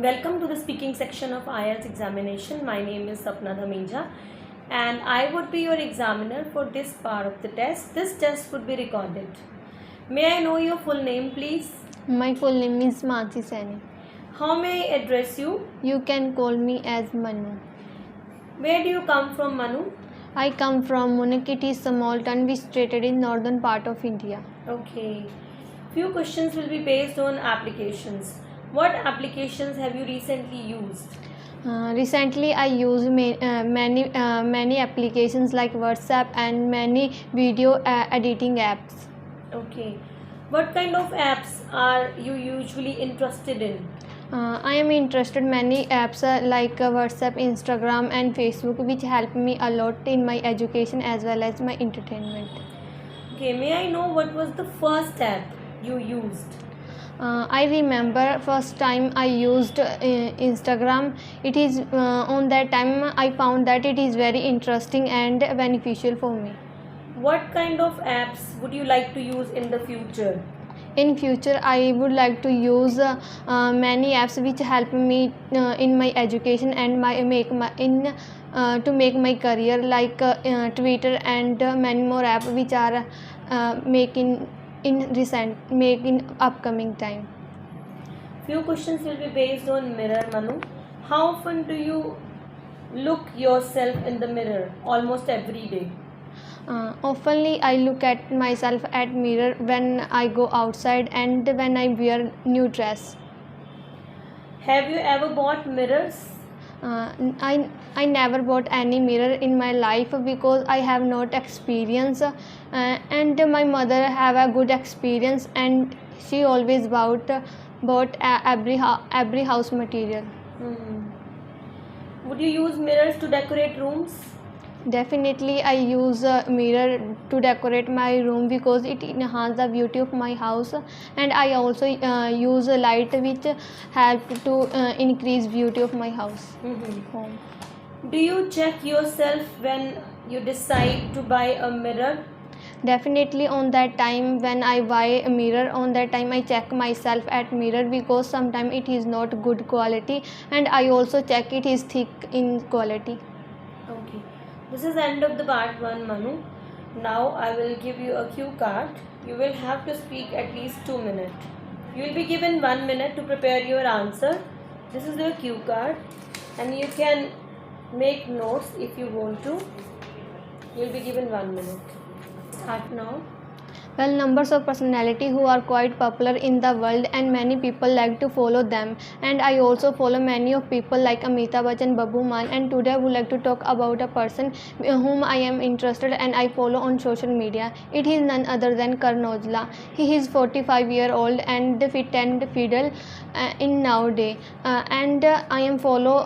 Welcome to the speaking section of IELTS examination. My name is Sapna Dhamija and I would be your examiner for this part of the test. This test would be recorded. May I know your full name, please? My full name is Mansi Saini. How may I address you? You can call me as Manu. Where do you come from, Manu? I come from Munich. It is small town which situated in northern part of India. Okay. Few questions will be based on applications. What applications have you recently used? Recently, I use many applications like WhatsApp and many video editing apps. Okay. What kind of apps are you usually interested in? I am interested many apps like WhatsApp, Instagram, and Facebook, which help me a lot in my education as well as my entertainment. Okay. May I know what was the first app you used? I remember first time I used Instagram. It is on that time I found that it is very interesting and beneficial for me. What kind of apps would you like to use in the future? In future, I would like to use many apps which help me in my education and to make my career, like Twitter and many more apps which are making upcoming time. Few questions will be based on mirror, Manu. How often do you look yourself in the mirror? Almost every day. Oftenly I look at myself at mirror when I go outside and when I wear new dress. Have you ever bought mirrors? I never bought any mirror in my life because I have not experience, and my mother have a good experience and she always bought every house material. Would you use mirrors to decorate rooms? Definitely, I use a mirror to decorate my room because it enhances the beauty of my house, and I also use a light which help to increase beauty of my house. Home. Do you check yourself when you decide to buy a mirror? Definitely, on that time when I buy a mirror, on that time I check myself at mirror because sometimes it is not good quality, and I also check it is thick in quality. Okay. This is the end of the part 1, Manu. Now I will give you a cue card. You will have to speak at least 2 minutes. You will be given 1 minute to prepare your answer. This is your cue card and you can make notes if you want to. You will be given 1 minute. Start now. Well, numbers of personality who are quite popular in the world and many people like to follow them, and I also follow many of people like Amitabh Bachchan, Babu Maan, and today I would like to talk about a person whom I am interested and I follow on social media. It is none other than Karan Aujla. He is 45-year-old and fit and fiddle in nowadays, and I am follow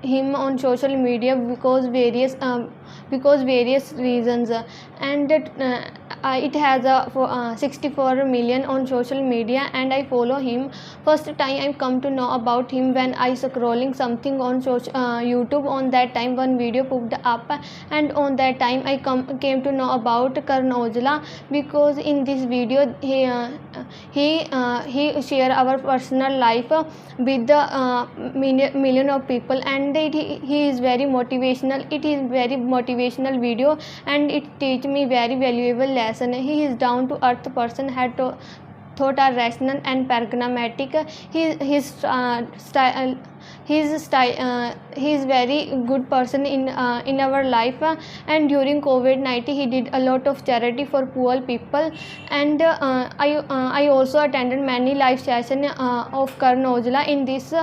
him on social media because various reasons, and it has a 64 million on social media and I follow him. First time I come to know about him when I scrolling something on YouTube. On that time one video popped up and on that time I came to know about Karan Aujla because in this video he share our personal life with the million of people, and he is very motivational. It is very motivational video and it teach me very valuable lesson. He is down to earth person, had to thought are rational and pragmatic. He is very good person in our life, and during COVID-19 he did a lot of charity for poor people, and I also attended many live session of Karan Aujla. In this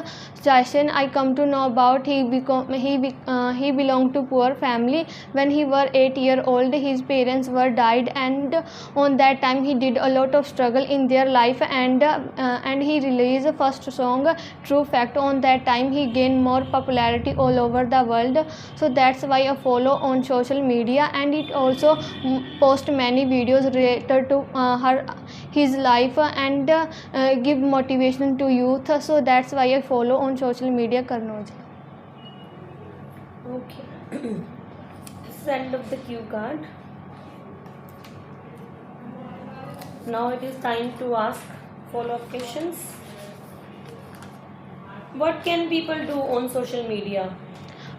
session I come to know about he belonged to poor family. When he was 8-year-old his parents were died, and on that time he did a lot of struggle in their life, and he released first song True Fact. On that time he gained more popularity all over the world, so that's why I follow on social media, and it also post many videos related to his life and give motivation to youth, so that's why I follow on social media Karan Aujla. Okay. This is the end of the cue card. Now it is time to ask follow-up questions. What can people do on social media?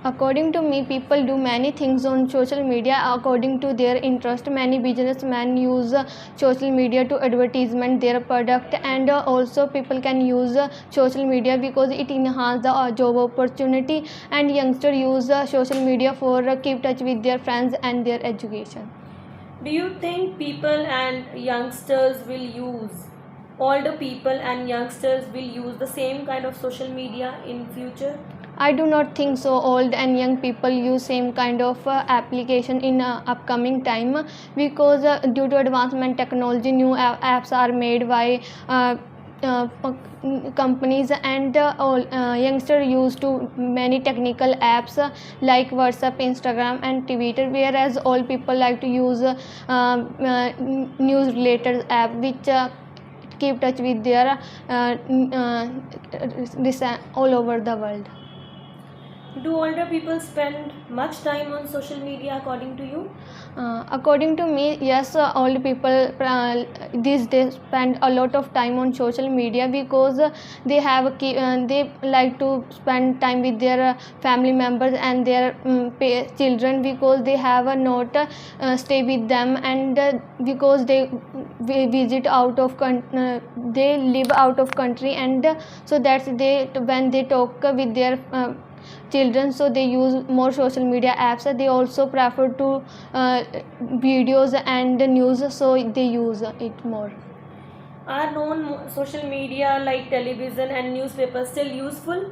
According to me, people do many things on social media according to their interest. Many businessmen use social media to advertisement their product, and also people can use social media because it enhance the job opportunity, and youngsters use social media for keep touch with their friends and their education. Do you think people and youngsters will use, older people and youngsters will use the same kind of social media in future? I do not think so. Old and young people use same kind of application in upcoming time because due to advancement technology, new apps are made by uh, companies, and all youngster used to many technical apps like WhatsApp, Instagram, and Twitter, whereas all people like to use news related app which keep touch with their all over the world. Do older people spend much time on social media according to you? According to me, yes, old people these days spend a lot of time on social media because they like to spend time with their family members and their children, because they have a not stay with them, and because they visit out of they live out of country, and so that's they when they talk with their children, so they use more social media apps. They also prefer to videos and news, so they use it more. Are social media like television and newspapers still useful?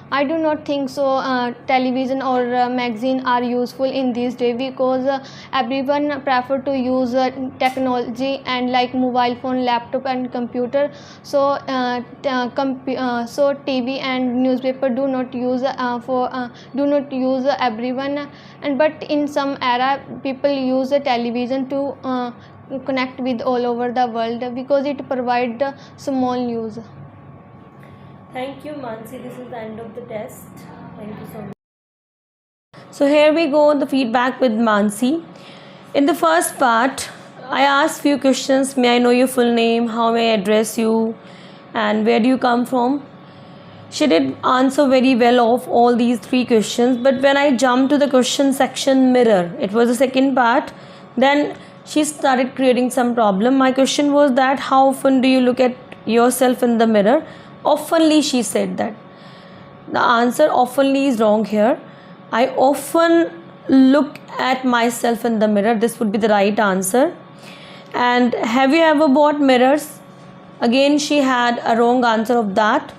I do not think so. Television or magazine are useful in these days because everyone prefer to use technology and like mobile phone, laptop, and computer. So, so TV and newspaper do not use do not use everyone. And but in some era, people use television to connect with all over the world because it provide small news. Thank you, Mansi. This is the end of the test. Thank you so much. So here we go, the feedback with Mansi. In the first part, I asked few questions. May I know your full name? How may I address you? And where do you come from? She did answer very well of all these three questions. But when I jumped to the question section mirror, it was the second part. Then she started creating some problem. My question was that how often do you look at yourself in the mirror? Oftenly, she said that. The answer oftenly is wrong here. I often look at myself in the mirror. This would be the right answer. And have you ever bought mirrors? Again, she had a wrong answer of that.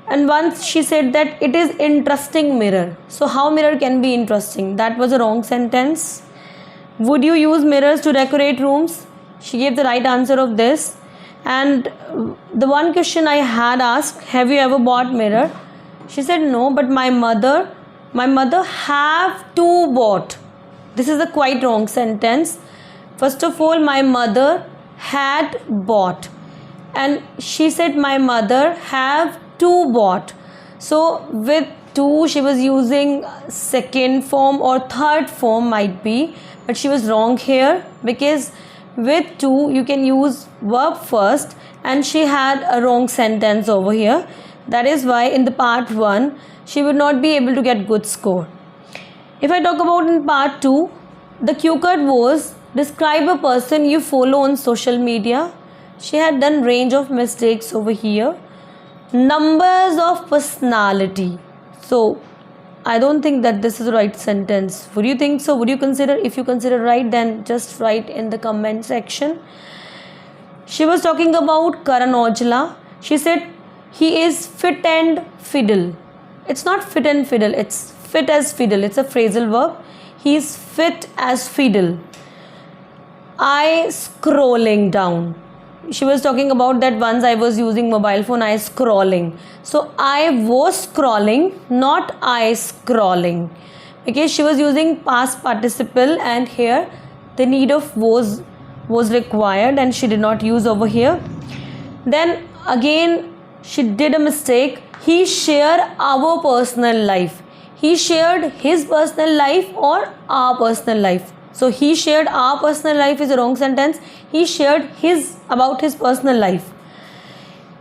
And once she said that it is interesting mirror. So how mirror can be interesting? That was a wrong sentence. Would you use mirrors to decorate rooms? She gave the right answer of this. And the one question I had asked, have you ever bought mirror? She said no, but my mother have to bought. This is a quite wrong sentence. First of all, my mother had bought, and she said my mother have to bought. So with to, she was using second form or third form might be, but she was wrong here because with to you can use verb first, and she had a wrong sentence over here. That is why in the part 1 she would not be able to get good score. If I talk about in part 2, the cue card was describe a person you follow on social media. She had done range of mistakes over here. Numbers of personality. So I don't think that this is the right sentence. Would you think so? Would you consider? If you consider right, then just write in the comment section. She was talking about Karan Aujla. She said he is fit and fiddle. It's not fit and fiddle. It's fit as fiddle. It's a phrasal verb. He is fit as fiddle. I scrolling down. She was talking about that once I was using mobile phone, I scrolling. So I was scrolling, not I scrolling. Because she was using past participle, and here the need of was required and she did not use over here. Then again she did a mistake. He shared our personal life. He shared his personal life or our personal life. So he shared our personal life is a wrong sentence. He shared his about his personal life.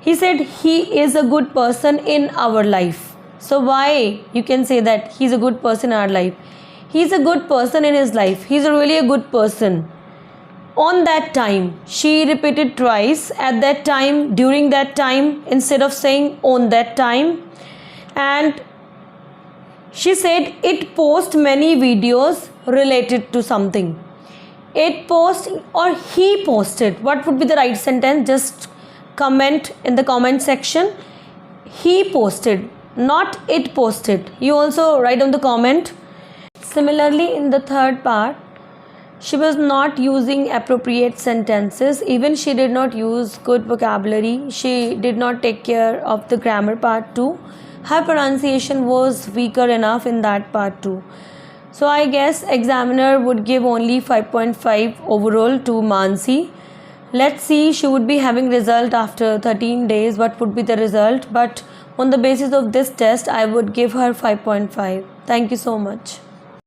He said he is a good person in our life. So why you can say that he's a good person in our life? He's a good person in his life. He's really a good person. On that time, she repeated twice, at that time, during that time, instead of saying on that time. And she said it posts many videos related to something. It post or he posted. What would be the right sentence? Just comment in the comment section. He posted, not it posted. You also write on the comment. Similarly, in the third part, she was not using appropriate sentences. Even she did not use good vocabulary. She did not take care of the grammar part too. Her pronunciation was weaker enough in that part too. So I guess examiner would give only 5.5 overall to Mansi. Let's see, she would be having result after 13 days. What would be the result? But on the basis of this test, I would give her 5.5. Thank you so much.